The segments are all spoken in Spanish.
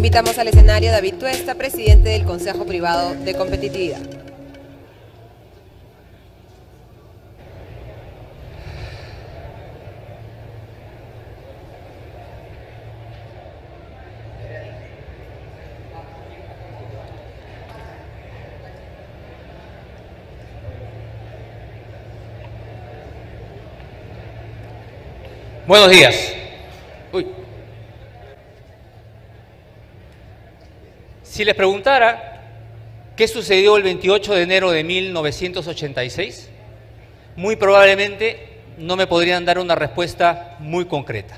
Invitamos al escenario a David Tuesta, presidente del Consejo Privado de Competitividad. Buenos días. Si les preguntara qué sucedió el 28 de enero de 1986, muy probablemente no me podrían dar una respuesta muy concreta.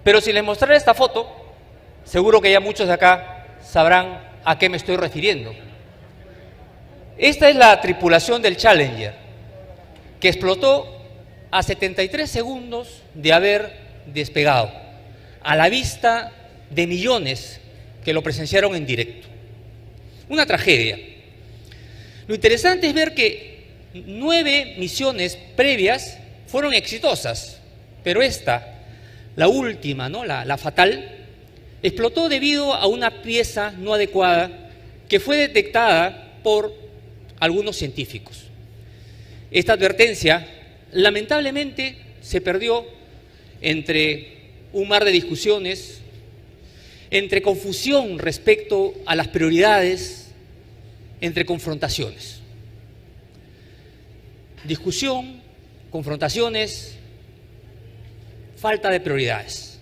Pero si les mostrara esta foto, seguro que ya muchos de acá sabrán a qué me estoy refiriendo. Esta es la tripulación del Challenger, que explotó a 73 segundos de haber despegado, a la vista de millones que lo presenciaron en directo. Una tragedia. Lo interesante es ver que 9 misiones previas fueron exitosas, pero esta, la última, la fatal, explotó debido a una pieza no adecuada que fue detectada por algunos científicos. Esta advertencia lamentablemente se perdió entre un mar de discusiones, entre confusión respecto a las prioridades, entre confrontaciones. Discusión, confrontaciones, falta de prioridades.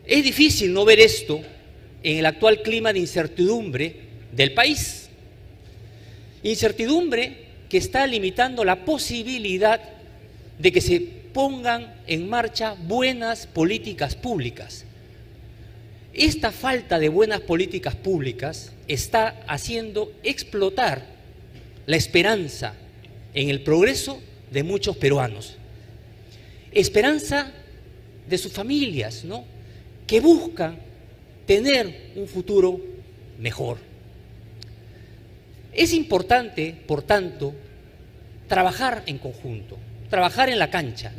Es difícil no ver esto en el actual clima de incertidumbre del país. Incertidumbre que está limitando la posibilidad de que se pongan en marcha buenas políticas públicas. Esta falta de buenas políticas públicas está haciendo explotar la esperanza en el progreso de muchos peruanos. Esperanza de sus familias, que buscan tener un futuro mejor. Es importante, por tanto, trabajar en conjunto, trabajar en la cancha,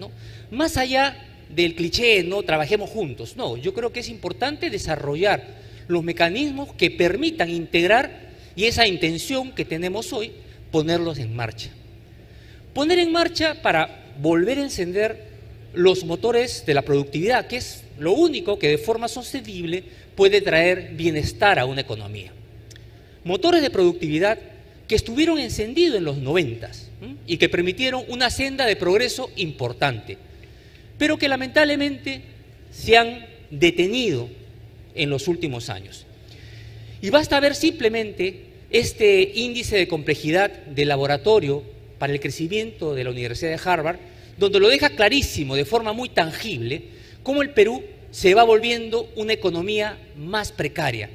más allá del cliché, trabajemos juntos. Yo creo que es importante desarrollar los mecanismos que permitan integrar y esa intención que tenemos hoy, ponerlos en marcha. Poner en marcha para volver a encender los motores de la productividad, que es lo único que de forma sostenible puede traer bienestar a una economía. Motores de productividad que estuvieron encendidos en los 90s y que permitieron una senda de progreso importante, pero que lamentablemente se han detenido en los últimos años. Y basta ver simplemente este índice de complejidad del laboratorio para el crecimiento de la Universidad de Harvard, donde lo deja clarísimo, de forma muy tangible, cómo el Perú se va volviendo una economía más precaria.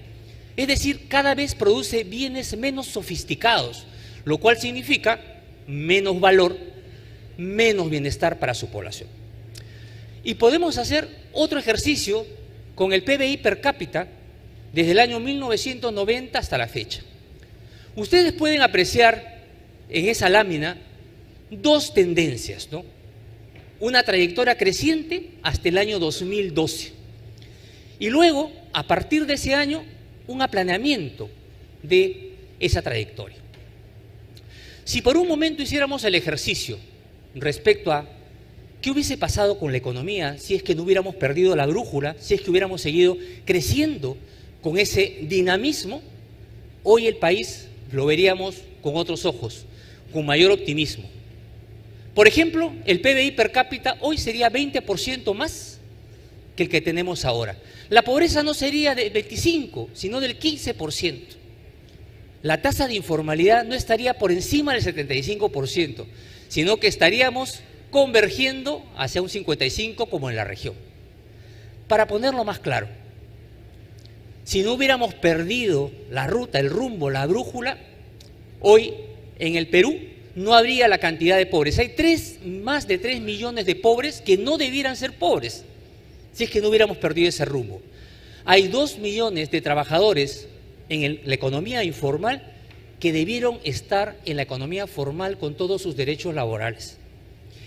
Es decir, cada vez produce bienes menos sofisticados, lo cual significa menos valor, menos bienestar para su población. Y podemos hacer otro ejercicio con el PBI per cápita desde el año 1990 hasta la fecha. Ustedes pueden apreciar en esa lámina dos tendencias, Una trayectoria creciente hasta el año 2012. Y luego, a partir de ese año, un aplaneamiento de esa trayectoria. Si por un momento hiciéramos el ejercicio respecto a qué hubiese pasado con la economía si es que no hubiéramos perdido la brújula, si es que hubiéramos seguido creciendo con ese dinamismo, hoy el país lo veríamos con otros ojos, con mayor optimismo. Por ejemplo, el PBI per cápita hoy sería 20% más que el que tenemos ahora. La pobreza no sería del 25%, sino del 15%. La tasa de informalidad no estaría por encima del 75%, sino que estaríamos convergiendo hacia un 55% como en la región. Para ponerlo más claro, si no hubiéramos perdido la ruta, el rumbo, la brújula, hoy en el Perú no habría la cantidad de pobres. Hay más de 3 millones de pobres que no debieran ser pobres si es que no hubiéramos perdido ese rumbo. Hay 2 millones de trabajadores en la economía informal que debieron estar en la economía formal con todos sus derechos laborales.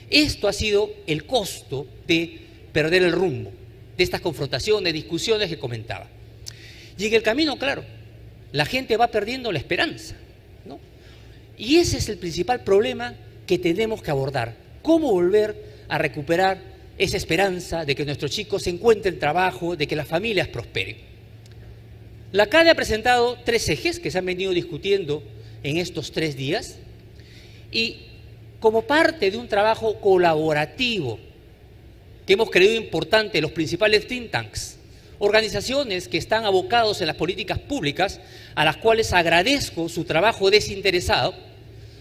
Esto ha sido el costo de perder el rumbo. de estas confrontaciones, discusiones que comentaba. Y en el camino, claro, la gente va perdiendo la esperanza, ¿no? Y ese es el principal problema que tenemos que abordar. ¿Cómo volver a recuperar esa esperanza de que nuestros chicos encuentren trabajo, de que las familias prosperen? La CADE ha presentado 3 ejes que se han venido discutiendo en estos 3 días y como parte de un trabajo colaborativo que hemos creído importante, los principales think tanks, organizaciones que están abocados en las políticas públicas, a las cuales agradezco su trabajo desinteresado,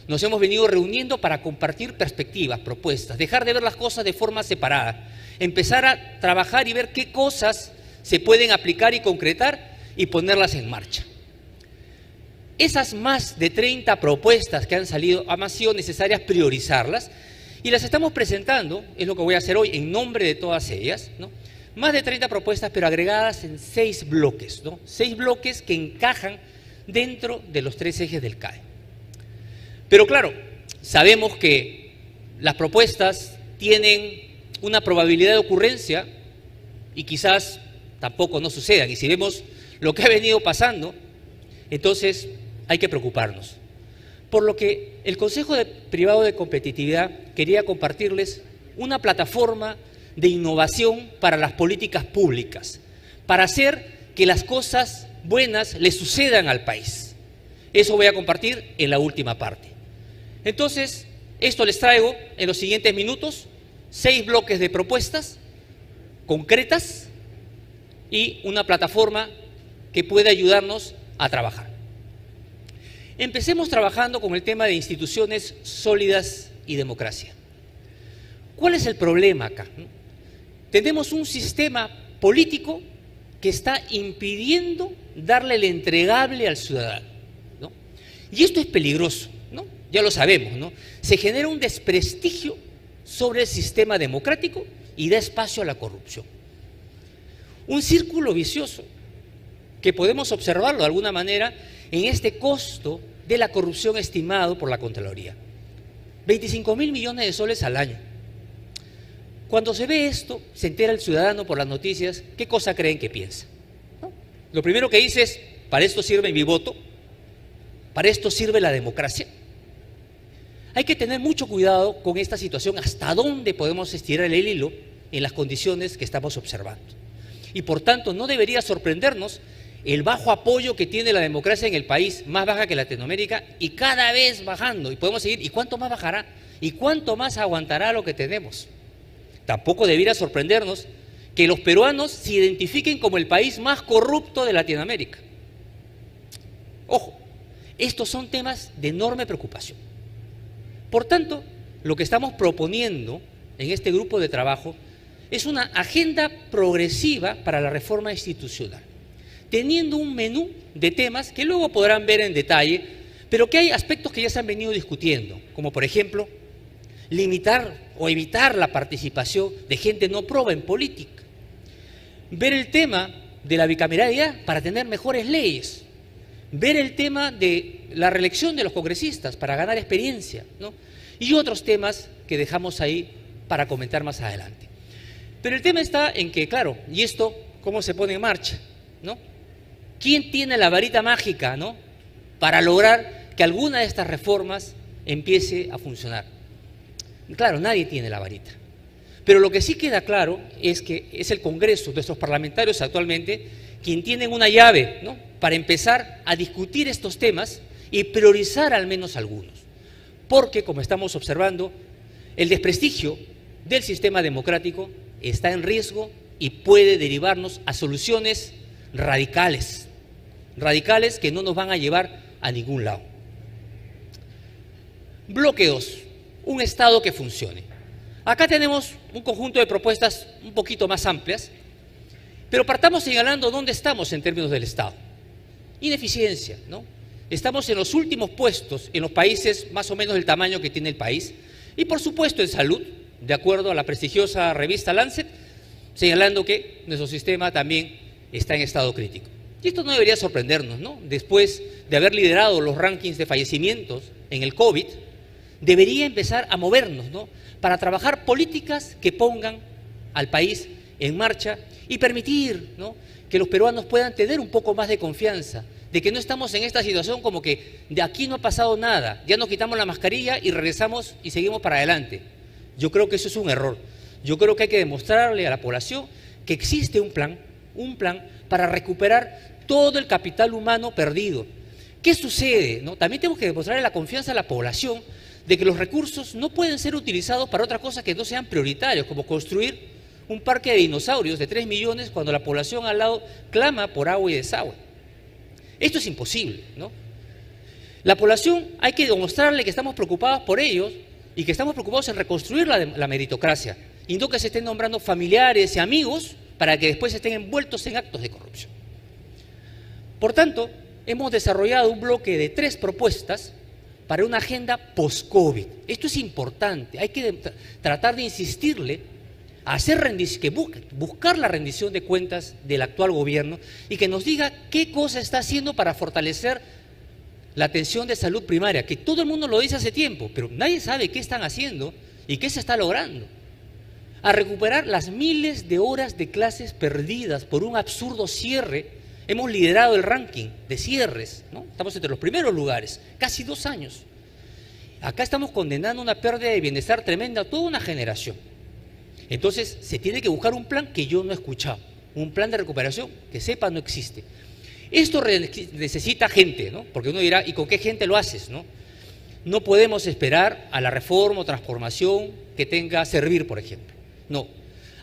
nos hemos venido reuniendo para compartir perspectivas, propuestas, dejar de ver las cosas de forma separada, empezar a trabajar y ver qué cosas se pueden aplicar y concretar y ponerlas en marcha. Esas más de 30 propuestas que han salido, han sido necesarias priorizarlas y las estamos presentando, es lo que voy a hacer hoy, en nombre de todas ellas, ¿no? Más de 30 propuestas, pero agregadas en 6 bloques, ¿no? 6 bloques que encajan dentro de los 3 ejes del CADE. Pero claro, sabemos que las propuestas tienen una probabilidad de ocurrencia y quizás tampoco no sucedan. Y si vemos lo que ha venido pasando, entonces hay que preocuparnos. Por lo que el Consejo Privado de Competitividad quería compartirles una plataforma de innovación para las políticas públicas, para hacer que las cosas buenas le sucedan al país. Eso voy a compartir en la última parte. Entonces, esto les traigo en los siguientes minutos, 6 bloques de propuestas concretas y una plataforma que pueda ayudarnos a trabajar. Empecemos trabajando con el tema de instituciones sólidas y democracia. ¿Cuál es el problema acá? Tenemos un sistema político que está impidiendo darle el entregable al ciudadano, ¿no? Y esto es peligroso, ¿no? Ya lo sabemos, ¿no? Se genera un desprestigio sobre el sistema democrático y da espacio a la corrupción. Un círculo vicioso que podemos observarlo de alguna manera en este costo de la corrupción estimado por la Contraloría. 25.000 millones de soles al año. Cuando se ve esto, se entera el ciudadano por las noticias, ¿qué cosa creen que piensa? ¿No? Lo primero que dice es, para esto sirve mi voto, para esto sirve la democracia. Hay que tener mucho cuidado con esta situación, hasta dónde podemos estirar el hilo en las condiciones que estamos observando. Y por tanto, no debería sorprendernos el bajo apoyo que tiene la democracia en el país, más baja que Latinoamérica y cada vez bajando. Y podemos seguir, ¿y cuánto más bajará? ¿Y cuánto más aguantará lo que tenemos? Tampoco debiera sorprendernos que los peruanos se identifiquen como el país más corrupto de Latinoamérica. Ojo, estos son temas de enorme preocupación. Por tanto, lo que estamos proponiendo en este grupo de trabajo es una agenda progresiva para la reforma institucional, teniendo un menú de temas que luego podrán ver en detalle, pero que hay aspectos que ya se han venido discutiendo, como por ejemplo, limitar o evitar la participación de gente no proba en política, ver el tema de la bicameralidad para tener mejores leyes, ver el tema de la reelección de los congresistas para ganar experiencia, ¿no? Y otros temas que dejamos ahí para comentar más adelante. Pero el tema está en que, claro, ¿y esto cómo se pone en marcha? ¿No? ¿Quién tiene la varita mágica, ¿no?, para lograr que alguna de estas reformas empiece a funcionar? Claro, nadie tiene la varita. Pero lo que sí queda claro es que es el Congreso, nuestros parlamentarios actualmente, quien tienen una llave, ¿no?, para empezar a discutir estos temas y priorizar al menos algunos. Porque, como estamos observando, el desprestigio del sistema democrático está en riesgo y puede derivarnos a soluciones radicales que no nos van a llevar a ningún lado. Bloque 2, un Estado que funcione. Acá tenemos un conjunto de propuestas un poquito más amplias, pero partamos señalando dónde estamos en términos del Estado. Ineficiencia, ¿no? Estamos en los últimos puestos en los países más o menos del tamaño que tiene el país y por supuesto en salud, de acuerdo a la prestigiosa revista Lancet, señalando que nuestro sistema también está en estado crítico. Y esto no debería sorprendernos, ¿no? Después de haber liderado los rankings de fallecimientos en el COVID, debería empezar a movernos, ¿no?, para trabajar políticas que pongan al país en marcha y permitir, ¿no?, que los peruanos puedan tener un poco más de confianza, de que no estamos en esta situación como que de aquí no ha pasado nada, ya nos quitamos la mascarilla y regresamos y seguimos para adelante. Yo creo que eso es un error. Yo creo que hay que demostrarle a la población que existe un plan para recuperar todo el capital humano perdido. ¿Qué sucede, no? También tenemos que demostrarle la confianza a la población de que los recursos no pueden ser utilizados para otras cosas que no sean prioritarios, como construir un parque de dinosaurios de 3 millones cuando la población al lado clama por agua y desagüe. Esto es imposible, ¿no? La población hay que demostrarle que estamos preocupados por ellos y que estamos preocupados en reconstruir la meritocracia y no que se estén nombrando familiares y amigos para que después estén envueltos en actos de corrupción. Por tanto, hemos desarrollado un bloque de 3 propuestas para una agenda post-COVID. Esto es importante, hay que tratar de insistirle a buscar la rendición de cuentas del actual gobierno y que nos diga qué cosa está haciendo para fortalecer la atención de salud primaria, que todo el mundo lo dice hace tiempo, pero nadie sabe qué están haciendo y qué se está logrando. A recuperar las miles de horas de clases perdidas por un absurdo cierre. Hemos liderado el ranking de cierres, ¿no? Estamos entre los primeros lugares, casi 2 años. Acá estamos condenando una pérdida de bienestar tremenda a toda una generación. Entonces, se tiene que buscar un plan que yo no he escuchado, un plan de recuperación que sepa no existe. Esto necesita gente, ¿no? Porque uno dirá, ¿y con qué gente lo haces, no? No podemos esperar a la reforma o transformación que tenga Servir, por ejemplo. No.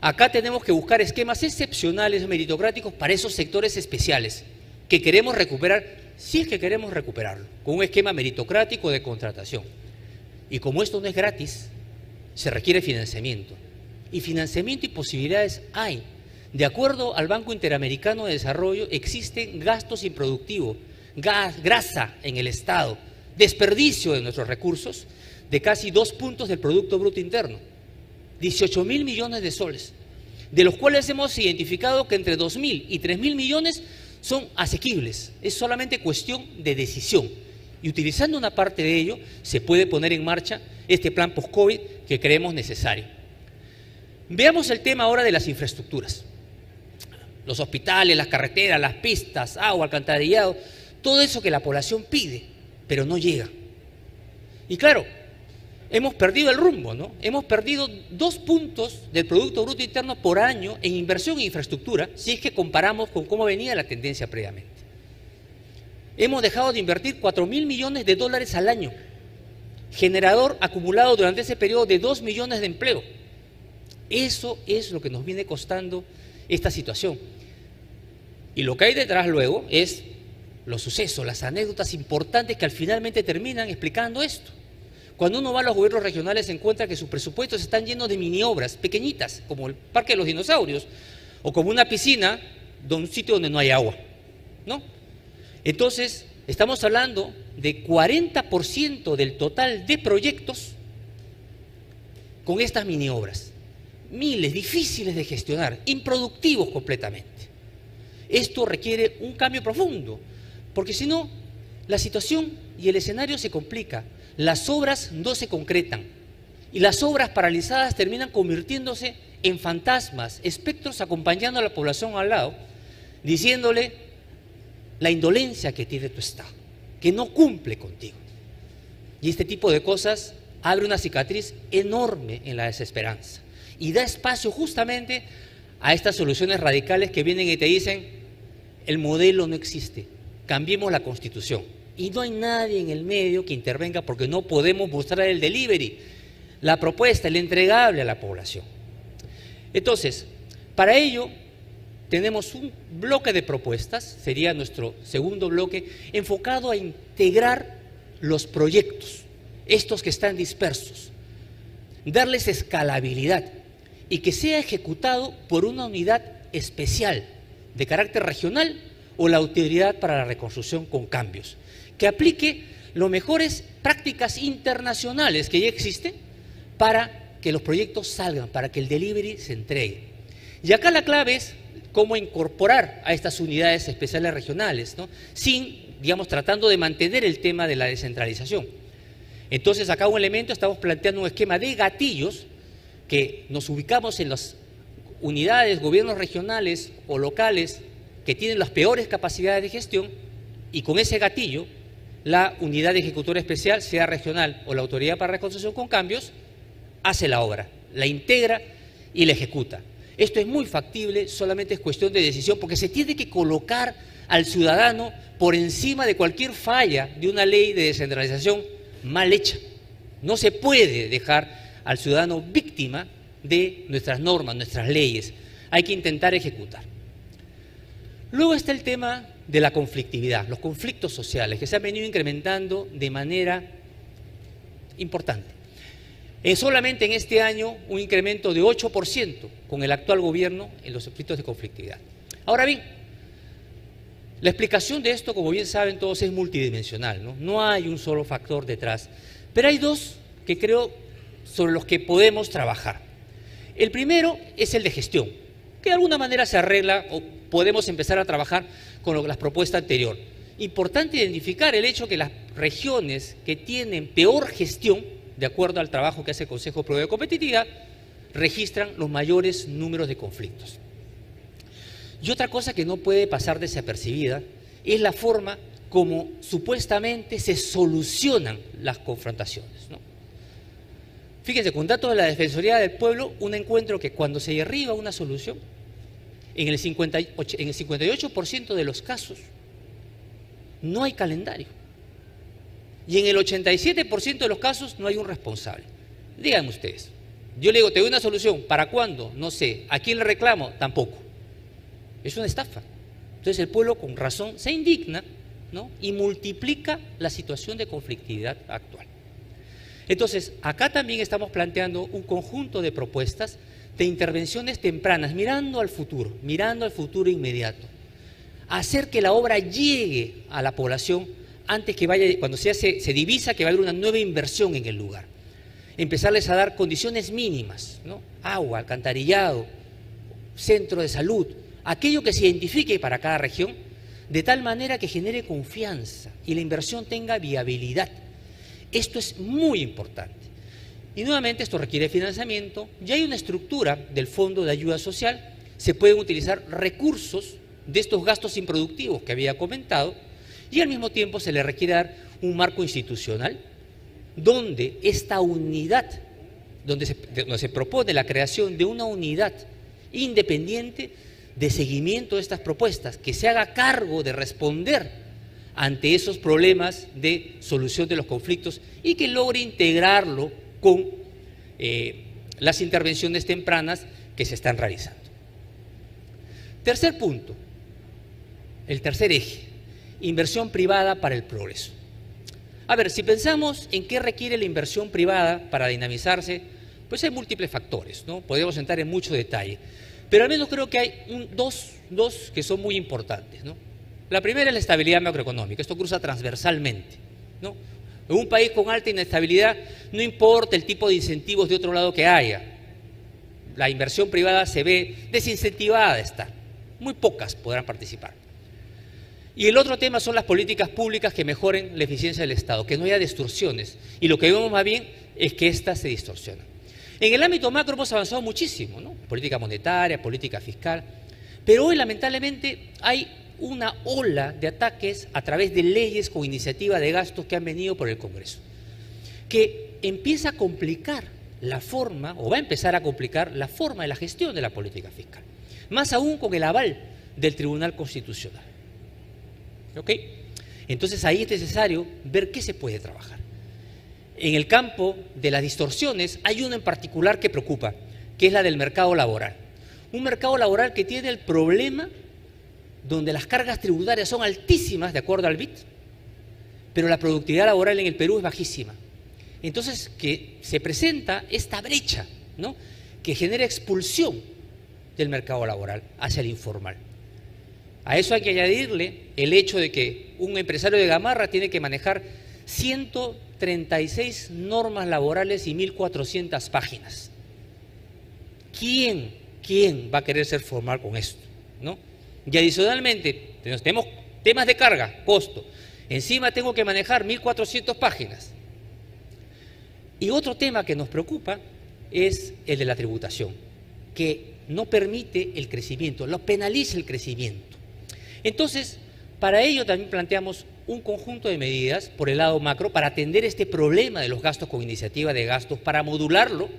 Acá tenemos que buscar esquemas excepcionales, meritocráticos, para esos sectores especiales que queremos recuperar, si es que queremos recuperarlo, con un esquema meritocrático de contratación. Y como esto no es gratis, se requiere financiamiento. Y financiamiento y posibilidades hay. De acuerdo al Banco Interamericano de Desarrollo, existen gastos improductivos, grasa en el Estado, desperdicio de nuestros recursos de casi 2 puntos del Producto Bruto Interno, 18.000 millones de soles, de los cuales hemos identificado que entre 2.000 y 3.000 millones son asequibles. Es solamente cuestión de decisión. Y utilizando una parte de ello, se puede poner en marcha este plan post-COVID que creemos necesario. Veamos el tema ahora de las infraestructuras. Los hospitales, las carreteras, las pistas, agua, alcantarillado, todo eso que la población pide, pero no llega. Y claro, hemos perdido el rumbo, ¿no? Hemos perdido 2 puntos del Producto Bruto Interno por año en inversión en infraestructura, si es que comparamos con cómo venía la tendencia previamente. Hemos dejado de invertir 4.000 millones de dólares al año, generador acumulado durante ese periodo de 2 millones de empleo. Eso es lo que nos viene costando esta situación. Y lo que hay detrás luego es los sucesos, las anécdotas importantes que al finalmente terminan explicando esto. Cuando uno va a los gobiernos regionales se encuentra que sus presupuestos están llenos de mini obras pequeñitas, como el Parque de los Dinosaurios, o como una piscina de un sitio donde no hay agua, ¿no? Entonces, estamos hablando de 40% del total de proyectos con estas mini obras. Miles, difíciles de gestionar, improductivos completamente. Esto requiere un cambio profundo, porque si no, la situación y el escenario se complica. Las obras no se concretan y las obras paralizadas terminan convirtiéndose en fantasmas, espectros acompañando a la población al lado, diciéndole la indolencia que tiene tu Estado, que no cumple contigo. Y este tipo de cosas abre una cicatriz enorme en la desesperanza y da espacio justamente a estas soluciones radicales que vienen y te dicen, el modelo no existe, cambiemos la Constitución. Y no hay nadie en el medio que intervenga porque no podemos mostrar el delivery, la propuesta, el entregable a la población. Entonces, para ello tenemos un bloque de propuestas, sería nuestro segundo bloque, enfocado a integrar los proyectos, estos que están dispersos, darles escalabilidad y que sea ejecutado por una unidad especial de carácter regional o la Autoridad para la Reconstrucción con Cambios, que aplique las mejores prácticas internacionales que ya existen para que los proyectos salgan, para que el delivery se entregue. Y acá la clave es cómo incorporar a estas unidades especiales regionales, ¿no? Tratando de mantener el tema de la descentralización. Entonces, acá un elemento, estamos planteando un esquema de gatillos que nos ubicamos en los unidades, gobiernos regionales o locales que tienen las peores capacidades de gestión, y con ese gatillo, la unidad ejecutora especial, sea regional o la autoridad para reconstrucción con cambios, hace la obra, la integra y la ejecuta. Esto es muy factible, solamente es cuestión de decisión, porque se tiene que colocar al ciudadano por encima de cualquier falla de una ley de descentralización mal hecha. No se puede dejar al ciudadano víctima de nuestras normas, nuestras leyes. Hay que intentar ejecutar. Luego está el tema de la conflictividad, los conflictos sociales, que se han venido incrementando de manera importante. Solamente en este año un incremento de 8% con el actual gobierno en los conflictos de conflictividad. Ahora bien, la explicación de esto, como bien saben todos, es multidimensional, ¿no? No hay un solo factor detrás, pero hay dos que creo sobre los que podemos trabajar. El primero es el de gestión, que de alguna manera se arregla o podemos empezar a trabajar con las propuestas anterior. Importante identificar el hecho que las regiones que tienen peor gestión, de acuerdo al trabajo que hace el Consejo Superior de Competitividad, registran los mayores números de conflictos. Y otra cosa que no puede pasar desapercibida es la forma como supuestamente se solucionan las confrontaciones, ¿no? Fíjense, con datos de la Defensoría del Pueblo, un encuentro que cuando se derriba una solución, en el 58% de los casos no hay calendario. Y en el 87% de los casos no hay un responsable. Díganme ustedes, yo le digo, te doy una solución, ¿para cuándo? No sé. ¿A quién le reclamo? Tampoco. Es una estafa. Entonces el pueblo con razón se indigna, ¿no? Y multiplica la situación de conflictividad actual. Entonces, acá también estamos planteando un conjunto de propuestas de intervenciones tempranas, mirando al futuro inmediato. Hacer que la obra llegue a la población antes que vaya, cuando se divisa que va a haber una nueva inversión en el lugar. Empezarles a dar condiciones mínimas, ¿no? Agua, alcantarillado, centro de salud, aquello que se identifique para cada región, de tal manera que genere confianza y la inversión tenga viabilidad. Esto es muy importante. Y nuevamente esto requiere financiamiento. Ya hay una estructura del Fondo de Ayuda Social. Se pueden utilizar recursos de estos gastos improductivos que había comentado, y al mismo tiempo se le requiere dar un marco institucional donde esta unidad, donde se propone la creación de una unidad independiente de seguimiento de estas propuestas, que se haga cargo de responder ante esos problemas de solución de los conflictos y que logre integrarlo con las intervenciones tempranas que se están realizando. Tercer punto, el tercer eje, inversión privada para el progreso. A ver, si pensamos en qué requiere la inversión privada para dinamizarse, pues hay múltiples factores, ¿no? Podemos entrar en mucho detalle, pero al menos creo que hay dos que son muy importantes, ¿no? La primera es la estabilidad macroeconómica. Esto cruza transversalmente, ¿no? En un país con alta inestabilidad, no importa el tipo de incentivos de otro lado que haya, la inversión privada se ve desincentivada de estar. Muy pocas podrán participar. Y el otro tema son las políticas públicas que mejoren la eficiencia del Estado, que no haya distorsiones. Y lo que vemos más bien es que éstas se distorsionan. En el ámbito macro hemos avanzado muchísimo, ¿no? Política monetaria, política fiscal, pero hoy lamentablemente hay una ola de ataques a través de leyes con iniciativa de gastos que han venido por el Congreso, que empieza a complicar la forma, o va a empezar a complicar la forma de la gestión de la política fiscal, más aún con el aval del Tribunal Constitucional. ¿Ok? Entonces ahí es necesario ver qué se puede trabajar. En el campo de las distorsiones hay una en particular que preocupa, que es la del mercado laboral. Un mercado laboral que tiene el problema donde las cargas tributarias son altísimas de acuerdo al BIT, pero la productividad laboral en el Perú es bajísima. Entonces, que se presenta esta brecha, ¿no?, que genera expulsión del mercado laboral hacia el informal. A eso hay que añadirle el hecho de que un empresario de Gamarra tiene que manejar 136 normas laborales y 1.400 páginas. ¿Quién va a querer ser formal con esto, ¿no? Y adicionalmente, tenemos temas de carga, costo. Encima tengo que manejar 1.400 páginas. Y otro tema que nos preocupa es el de la tributación, que no permite el crecimiento, lo penaliza el crecimiento. Entonces, para ello también planteamos un conjunto de medidas por el lado macro para atender este problema de los gastos con iniciativa de gastos, para modularlo.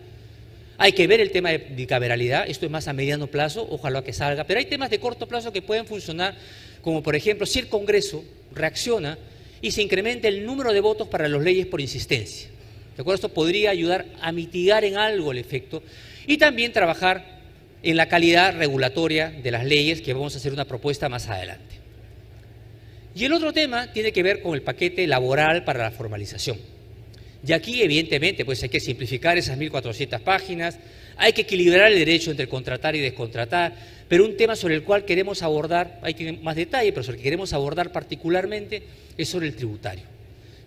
Hay que ver el tema de bicameralidad, esto es más a mediano plazo, ojalá que salga, pero hay temas de corto plazo que pueden funcionar, como por ejemplo, si el Congreso reacciona y se incrementa el número de votos para las leyes por insistencia. ¿De acuerdo? Esto podría ayudar a mitigar en algo el efecto y también trabajar en la calidad regulatoria de las leyes, que vamos a hacer una propuesta más adelante. Y el otro tema tiene que ver con el paquete laboral para la formalización. Y aquí, evidentemente, pues hay que simplificar esas 1.400 páginas, hay que equilibrar el derecho entre contratar y descontratar, pero un tema sobre el cual queremos abordar, hay que tener más detalle, pero sobre el que queremos abordar particularmente es sobre el tributario.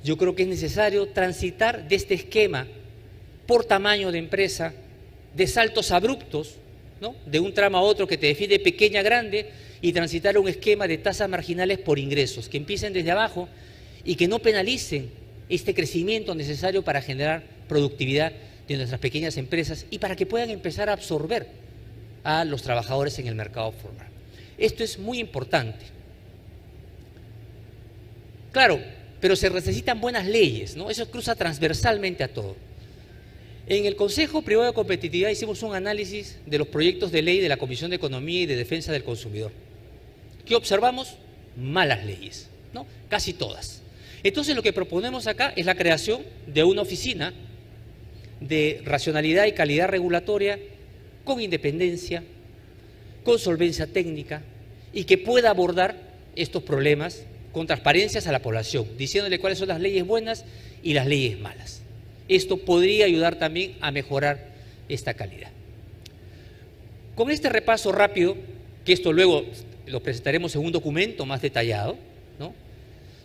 Yo creo que es necesario transitar de este esquema por tamaño de empresa, de saltos abruptos, ¿no?, de un tramo a otro que te define pequeña, grande, y transitar a un esquema de tasas marginales por ingresos, que empiecen desde abajo y que no penalicen este crecimiento necesario para generar productividad de nuestras pequeñas empresas y para que puedan empezar a absorber a los trabajadores en el mercado formal. Esto es muy importante. Claro, pero se necesitan buenas leyes, ¿no? Eso cruza transversalmente a todo. En el Consejo Privado de Competitividad hicimos un análisis de los proyectos de ley de la Comisión de Economía y de Defensa del Consumidor. ¿Qué observamos? Malas leyes, ¿no? Casi todas. Entonces lo que proponemos acá es la creación de una oficina de racionalidad y calidad regulatoria con independencia, con solvencia técnica y que pueda abordar estos problemas con transparencias a la población, diciéndole cuáles son las leyes buenas y las leyes malas. Esto podría ayudar también a mejorar esta calidad. Con este repaso rápido, que esto luego lo presentaremos en un documento más detallado, ¿no?,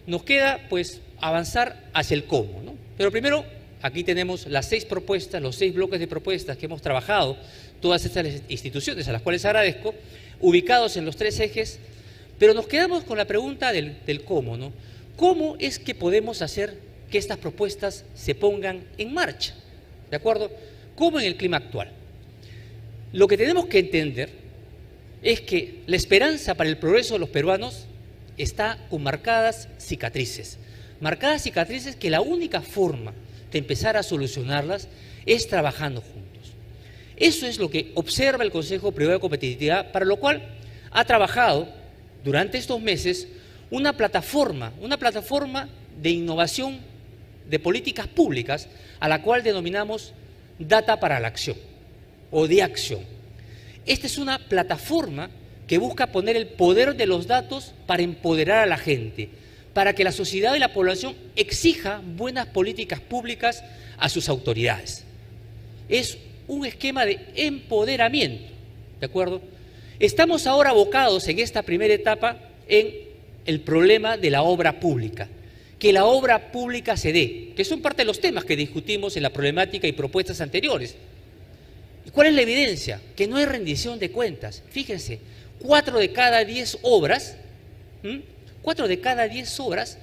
nos queda pues avanzar hacia el cómo, ¿no? Pero primero, aquí tenemos las 6 propuestas, los 6 bloques de propuestas que hemos trabajado, todas estas instituciones a las cuales agradezco, ubicados en los 3 ejes, pero nos quedamos con la pregunta del cómo, ¿no? ¿Cómo es que podemos hacer que estas propuestas se pongan en marcha? ¿De acuerdo? ¿Cómo en el clima actual? Lo que tenemos que entender es que la esperanza para el progreso de los peruanos está con marcadas cicatrices que la única forma de empezar a solucionarlas es trabajando juntos. Eso es lo que observa el Consejo Privado de Competitividad, para lo cual ha trabajado durante estos meses una plataforma de innovación de políticas públicas a la cual denominamos Data para la Acción o de Acción. Esta es una plataforma que busca poner el poder de los datos para empoderar a la gente, para que la sociedad y la población exija buenas políticas públicas a sus autoridades. Es un esquema de empoderamiento, ¿de acuerdo? Estamos ahora abocados en esta primera etapa en el problema de la obra pública, que la obra pública se dé, que son parte de los temas que discutimos en la problemática y propuestas anteriores. ¿Cuál es la evidencia? Que no hay rendición de cuentas. Fíjense, 4 de cada 10 obras, 4 de cada 10 obras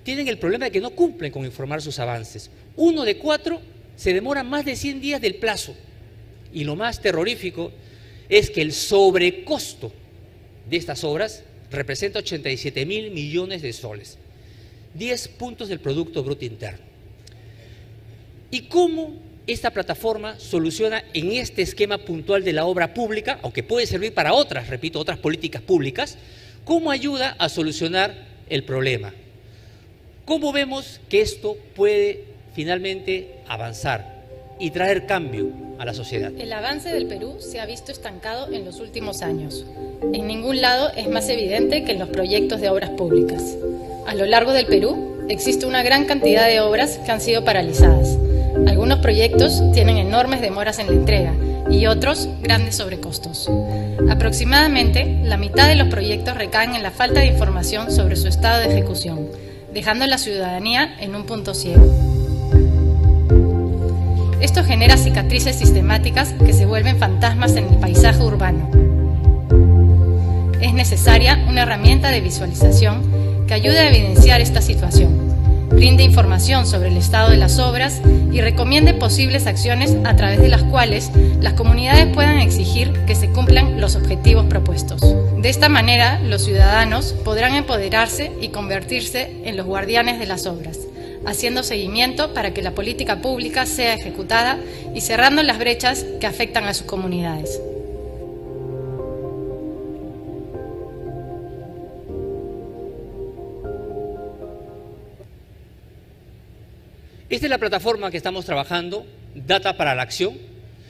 tienen el problema de que no cumplen con informar sus avances. 1 de 4 se demora más de 100 días del plazo. Y lo más terrorífico es que el sobrecosto de estas obras representa 87.000 millones de soles, 10 puntos del Producto Bruto Interno. ¿Y cómo esta plataforma soluciona en este esquema puntual de la obra pública, aunque puede servir para otras, repito, otras políticas públicas, cómo ayuda a solucionar el problema? ¿Cómo vemos que esto puede finalmente avanzar y traer cambio a la sociedad? El avance del Perú se ha visto estancado en los últimos años. En ningún lado es más evidente que en los proyectos de obras públicas. A lo largo del Perú existe una gran cantidad de obras que han sido paralizadas. Algunos proyectos tienen enormes demoras en la entrega y otros grandes sobrecostos. Aproximadamente la mitad de los proyectos recaen en la falta de información sobre su estado de ejecución, dejando a la ciudadanía en un punto ciego. Esto genera cicatrices sistemáticas que se vuelven fantasmas en el paisaje urbano. Es necesaria una herramienta de visualización que ayude a evidenciar esta situación. brinde información sobre el estado de las obras y recomiende posibles acciones a través de las cuales las comunidades puedan exigir que se cumplan los objetivos propuestos. De esta manera, los ciudadanos podrán empoderarse y convertirse en los guardianes de las obras, haciendo seguimiento para que la política pública sea ejecutada y cerrando las brechas que afectan a sus comunidades. Esta es la plataforma que estamos trabajando, Data para la Acción.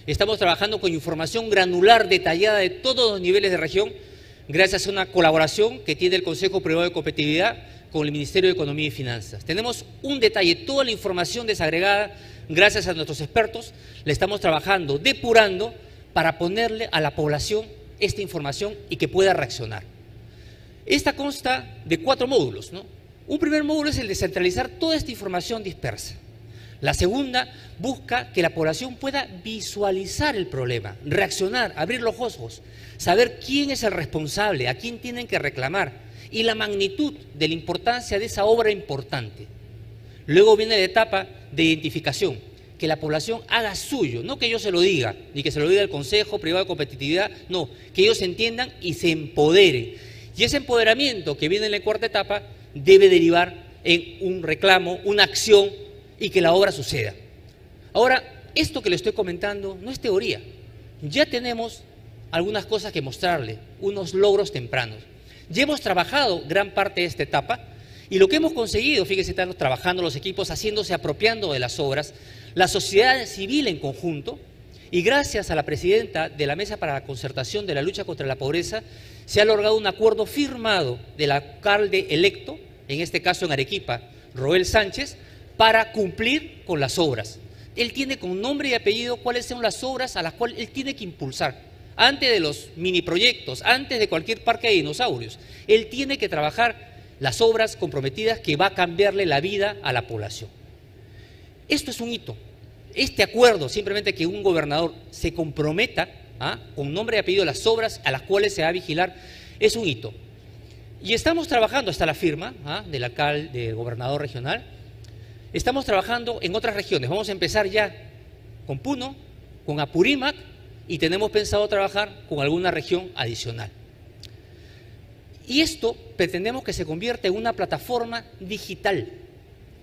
Estamos trabajando con información granular, detallada de todos los niveles de región, gracias a una colaboración que tiene el Consejo Privado de Competitividad con el Ministerio de Economía y Finanzas. Tenemos un detalle, toda la información desagregada, gracias a nuestros expertos, la estamos trabajando, depurando, para ponerle a la población esta información y que pueda reaccionar. Esta consta de 4 módulos, ¿no? Un primer módulo es el de centralizar toda esta información dispersa. La segunda busca que la población pueda visualizar el problema, reaccionar, abrir los ojos, saber quién es el responsable, a quién tienen que reclamar y la magnitud de la importancia de esa obra importante. Luego viene la etapa de identificación, que la población haga suyo, no que yo se lo diga, ni que se lo diga el Consejo Privado de Competitividad, no, que ellos entiendan y se empoderen. Y ese empoderamiento que viene en la cuarta etapa debe derivar en un reclamo, una acción y que la obra suceda. Ahora, esto que le estoy comentando no es teoría. Ya tenemos algunas cosas que mostrarle, unos logros tempranos. Ya hemos trabajado gran parte de esta etapa y lo que hemos conseguido, fíjense, estamos trabajando los equipos, haciéndose, apropiando de las obras, la sociedad civil en conjunto, y gracias a la presidenta de la Mesa para la Concertación de la Lucha contra la Pobreza, se ha logrado un acuerdo firmado del alcalde electo, en este caso en Arequipa, Roel Sánchez, para cumplir con las obras. Él tiene con nombre y apellido cuáles son las obras a las cuales él tiene que impulsar. Antes de los mini proyectos, antes de cualquier parque de dinosaurios, él tiene que trabajar las obras comprometidas que va a cambiarle la vida a la población. Esto es un hito. Este acuerdo, simplemente que un gobernador se comprometa con nombre y apellido las obras a las cuales se va a vigilar, es un hito. Y estamos trabajando, hasta la firma del alcalde, del gobernador regional. Estamos trabajando en otras regiones. Vamos a empezar ya con Puno, con Apurímac, y tenemos pensado trabajar con alguna región adicional. Y esto pretendemos que se convierta en una plataforma digital,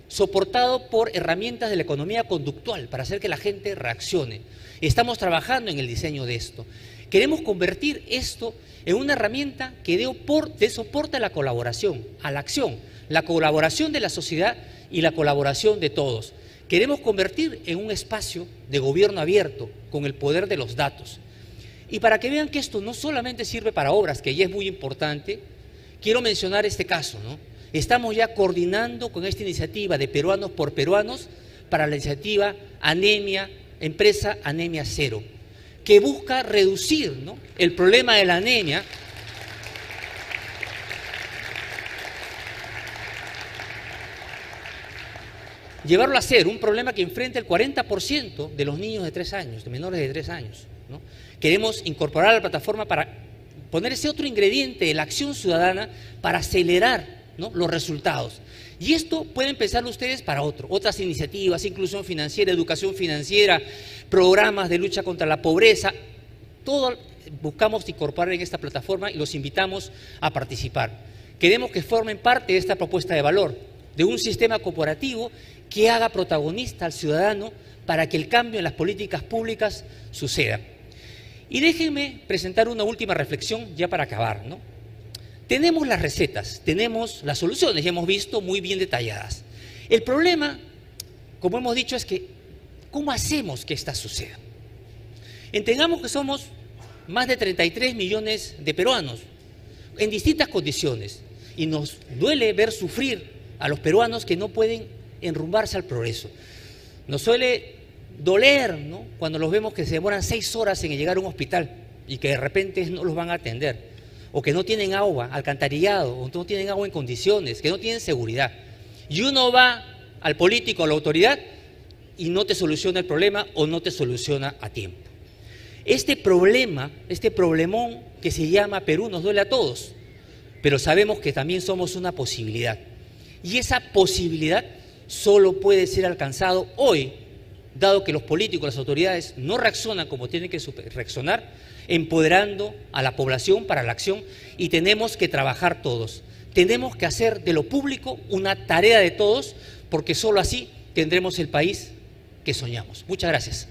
soportado por herramientas de la economía conductual para hacer que la gente reaccione. Estamos trabajando en el diseño de esto. Queremos convertir esto en una herramienta que dé soporte a la colaboración, a la acción, la colaboración de la sociedad y la colaboración de todos. Queremos convertir en un espacio de gobierno abierto con el poder de los datos. Y para que vean que esto no solamente sirve para obras, que ya es muy importante, quiero mencionar este caso, ¿no? Estamos ya coordinando con esta iniciativa de Peruanos por Peruanos para la iniciativa Anemia, Empresa Anemia Cero, que busca reducir, ¿no?, el problema de la anemia llevarlo a ser un problema que enfrenta el 40% de los niños de 3 años, de menores de 3 años, ¿no? Queremos incorporar a la plataforma para poner ese otro ingrediente de la acción ciudadana para acelerar, ¿no?, los resultados. Y esto pueden pensarlo ustedes para otras iniciativas, inclusión financiera, educación financiera, programas de lucha contra la pobreza. Todo buscamos incorporar en esta plataforma y los invitamos a participar. Queremos que formen parte de esta propuesta de valor, de un sistema corporativo que haga protagonista al ciudadano para que el cambio en las políticas públicas suceda. Y déjenme presentar una última reflexión ya para acabar, ¿no? Tenemos las recetas, tenemos las soluciones, ya hemos visto muy bien detalladas. El problema, como hemos dicho, es que ¿cómo hacemos que esta suceda? Entendamos que somos más de 33 millones de peruanos en distintas condiciones y nos duele ver sufrir a los peruanos que no pueden enrumbarse al progreso. Nos suele doler, ¿no?, cuando los vemos que se demoran 6 horas en llegar a un hospital y que de repente no los van a atender, o que no tienen agua, alcantarillado, o no tienen agua en condiciones, que no tienen seguridad. Y uno va al político, a la autoridad, y no te soluciona el problema o no te soluciona a tiempo. Este problema, este problemón que se llama Perú nos duele a todos, pero sabemos que también somos una posibilidad. Y esa posibilidad solo puede ser alcanzado hoy, dado que los políticos, las autoridades no reaccionan como tienen que reaccionar, empoderando a la población para la acción, y tenemos que trabajar todos. Tenemos que hacer de lo público una tarea de todos, porque solo así tendremos el país que soñamos. Muchas gracias.